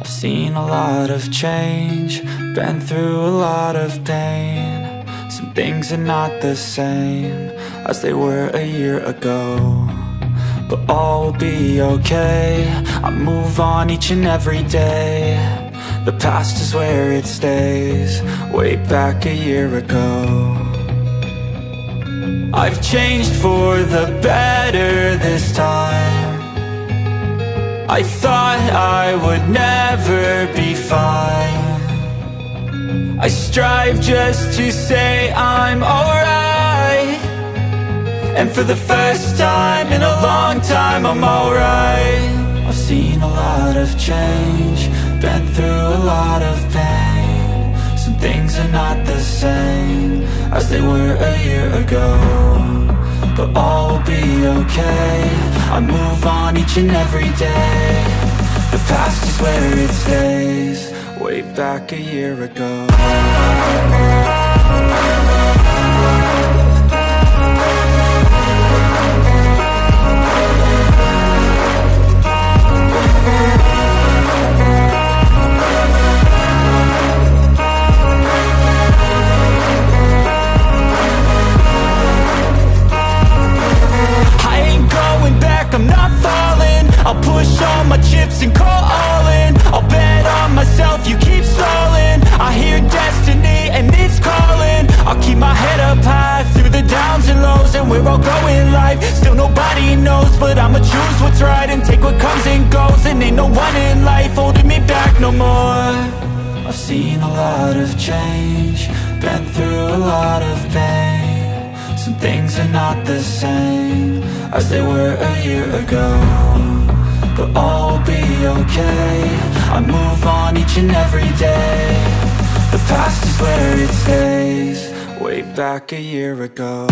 I've seen a lot of change, been through a lot of pain. Some things are not the same as they were a year ago, but all will be okay. I move on each and every day. The past is where it stays, way back a year ago. I've changed for the better this time. I thought I would never be fine. I strive just to say I'm alright, and for the first time in a long time I'm alright. I've seen a lot of change, been through a lot of pain. Some things are not the same as they were a year ago, but all will be okay. I move on each and every day. The past is where it stays, way back a year ago. I'm not falling, I'll push all my chips and call all in. I'll bet on myself, you keep stalling. I hear destiny and it's calling. I'll keep my head up high through the downs and lows, and we're all going life. Still nobody knows, but I'ma choose what's right and take what comes and goes. And ain't no one in life holding me back no more. I've seen a lot of change, been through a lot of pain. Some things are not the same as they were a year ago, but all will be okay. I move on each and every day. The past is where it stays, way back a year ago.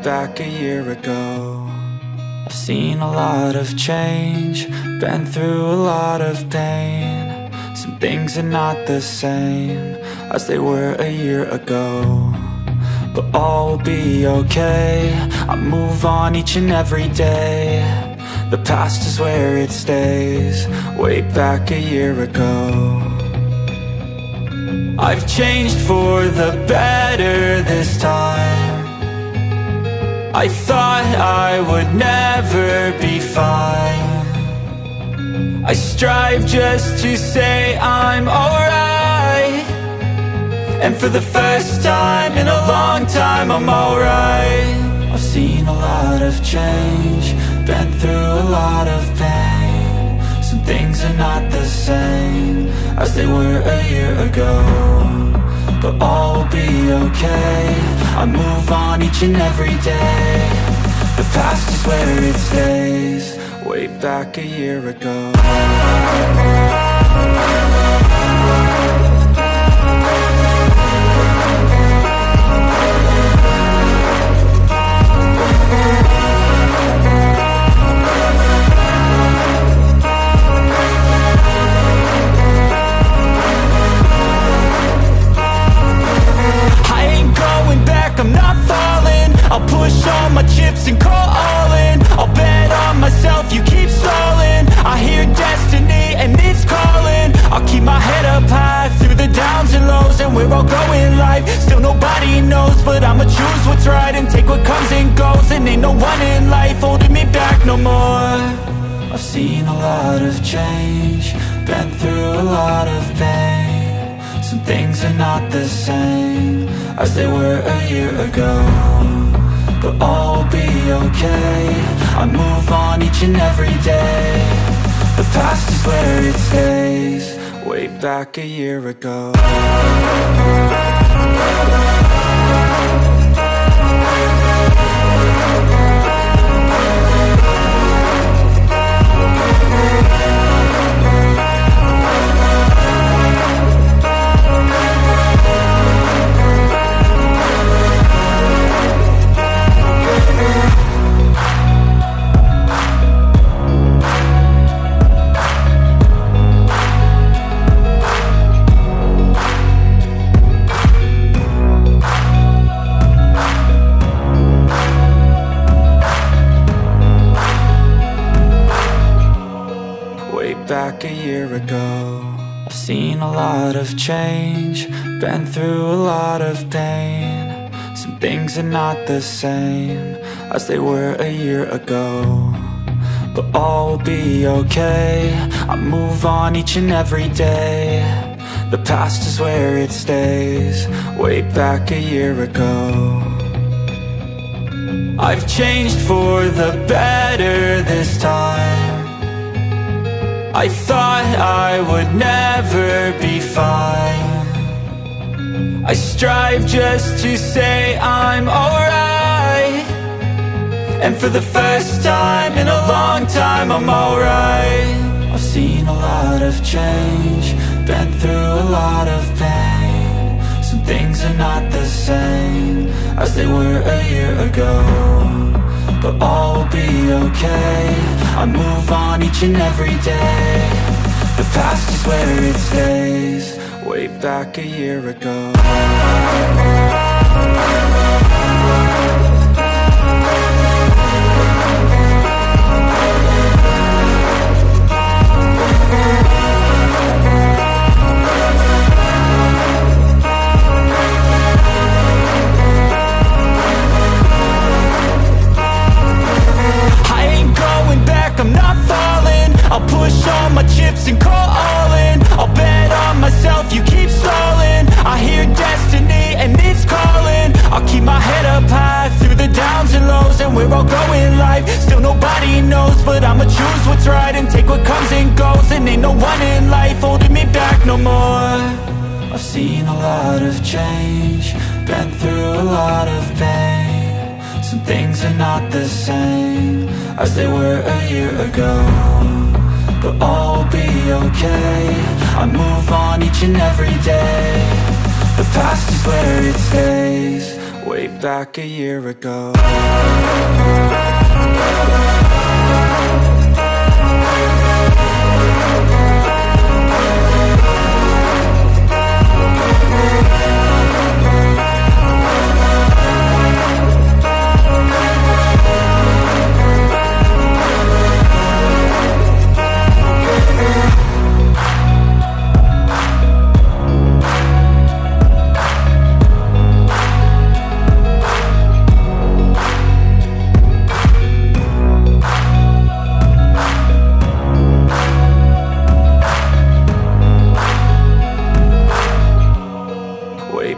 Back a year ago, I've seen a lot of change, been through a lot of pain. Some things are not the same as they were a year ago, but all will be okay. I move on each and every day. The past is where it stays, way back a year ago. I've changed for the better this time. I thought I would never be fine. I strive just to say I'm alright, and for the first time in a long time I'm alright. I've seen a lot of change, been through a lot of pain. Some things are not the same as they were a year ago, but all will be okay. I move on each and every day. The past is where it stays, way back a year ago. I'm not falling, I'll push all my chips and call all in. I'll bet on myself, you keep stalling. I hear destiny and it's calling. I'll keep my head up high through the downs and lows, and we're all going life. Still nobody knows, but I'ma choose what's right and take what comes and goes. And ain't no one in life holding me back no more. I've seen a lot of change, been through a lot of pain. Some things are not the same as they were a year ago, but all will be okay. I move on each and every day. The past is where it stays, way back a year ago. ago. I've seen a lot of change, been through a lot of pain. Some things are not the same as they were a year ago, but all will be okay. I move on each and every day. The past is where it stays, way back a year ago. I've changed for the better this time. I thought I would never be fine. I strive just to say I'm alright, and for the first time in a long time I'm alright. I've seen a lot of change, been through a lot of pain. Some things are not the same as they were a year ago, but all will be okay. I move on each and every day. The past is where it stays, way back a year ago. I'm not falling, I'll push all my chips and call all in. I'll bet on myself, you keep stalling. I hear destiny and it's calling. I'll keep my head up high through the downs and lows, and we're all going life. Still nobody knows, but I'ma choose what's right and take what comes and goes. And ain't no one in life holding me back no more. I've seen a lot of change, been through a lot of pain. Some things are not the same as they were a year ago, but all will be okay. I move on each and every day. The past is where it stays, way back a year ago.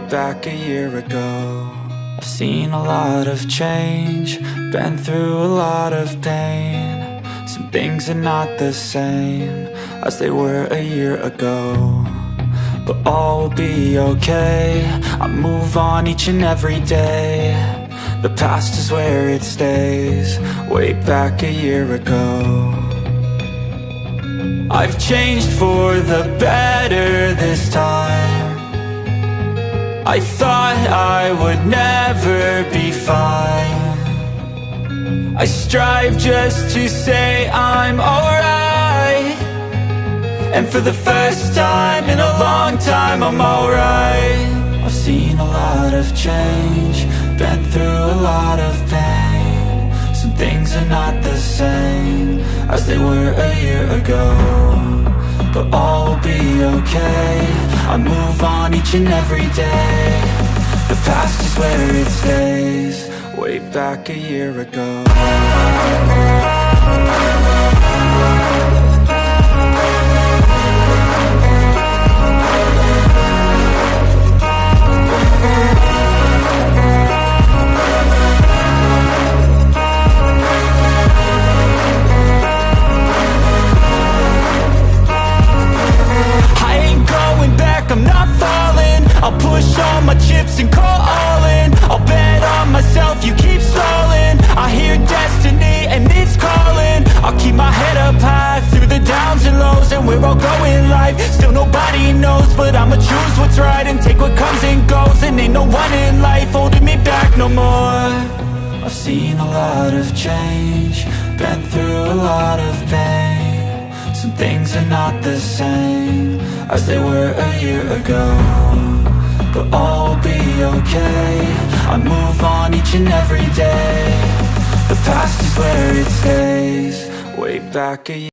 Back a year ago. I've seen a lot of change, been through a lot of pain. Some things are not the same as they were a year ago, but all will be okay. I move on each and every day. The past is where it stays, way back a year ago. I've changed for the better this time. I thought I would never be fine. I strive just to say I'm alright, and for the first time in a long time I'm alright. I've seen a lot of change, been through a lot of pain. Some things are not the same as they were a year ago, but all will be okay. I move on each and every day. The past is where it stays, way back a year ago. I'm not falling, I'll push all my chips and call all in. I'll bet on myself, you keep stalling. I hear destiny and it's calling. I'll keep my head up high through the downs and lows, and we're all going life. Still nobody knows, but I'ma choose what's right and take what comes and goes. And ain't no one in life holding me back no more. I've seen a lot of change, been through a lot of pain. Some things are not the same as they were a year ago, but all will be okay. I move on each and every day. The past is where it stays, way back a year.